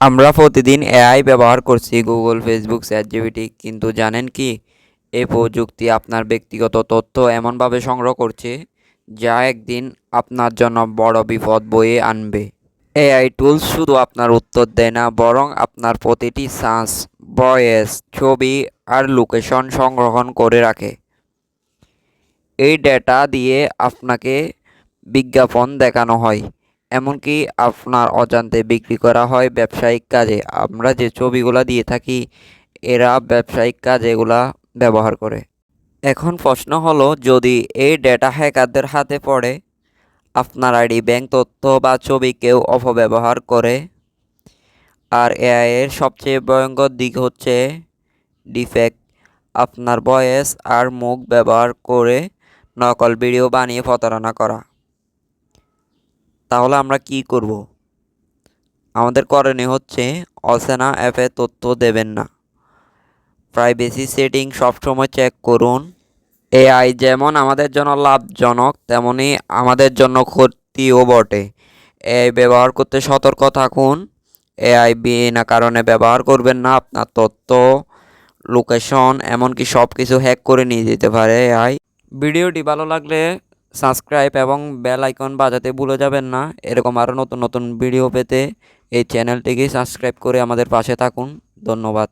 আমরা প্রতিদিন এআই ব্যবহার করছি, গুগল, ফেসবুক, চ্যাটজিপিটি, কিন্তু জানেন কি এই প্রযুক্তি আপনার ব্যক্তিগত তথ্য এমনভাবে সংগ্রহ করছে যা একদিন আপনার জন্য বড় বিপদ বয়ে আনবে। এআই টুলস শুধু আপনার উত্তর দেয় না, বরং আপনার প্রতিটি সার্চ, ভয়েস, ছবি আর লোকেশন সংরক্ষণ করে রাখে। এই ডেটা দিয়ে আপনাকে বিজ্ঞাপন দেখানো হয়, এমনকি আপনার অজান্তে বিক্রি করা হয় ব্যবসায়িক কাজে। আমরা যে ছবিগুলো দিয়ে থাকি, এরা ব্যবসায়িক কাজে এগুলা ব্যবহার করে। এখন প্রশ্ন হলো, যদি এই ডেটা হ্যাকারদের হাতে পড়ে, আপনার আইডি, ব্যাংক তথ্য বা ছবি কেউ অপব্যবহার করে। আর এআই এর সবচেয়ে ভয়ঙ্কর দিক হচ্ছে ডিফেক্ট, আপনার ভয়েস আর মুখ ব্যবহার করে নকল ভিডিও বানিয়ে প্রতারণা করা। তাহলে আমরা কি করব? আমাদের করণীয় হচ্ছে অচেনা অ্যাপে তথ্য দেবেন না। প্রাইভেসি সেটিং সবসময় চেক করুন। এআই যেমন আমাদের জন্য লাভজনক, তেমনি আমাদের জন্য ক্ষতিও বটে। এআই ব্যবহার করতে সতর্ক থাকুন। এআই বিনা কারণে ব্যবহার করবেন না। আপনার তথ্য, লোকেশন, এমনকি সব কিছু হ্যাক করে নিয়ে যেতে পারে এআই। ভিডিওটি ভালো লাগলে সাবস্ক্রাইব এবং বেল আইকন বাজাতে ভুলে যাবেন না। এরকম আরও নতুন নতুন ভিডিও পেতে এই চ্যানেলটিকে সাবস্ক্রাইব করে আমাদের পাশে থাকুন। ধন্যবাদ।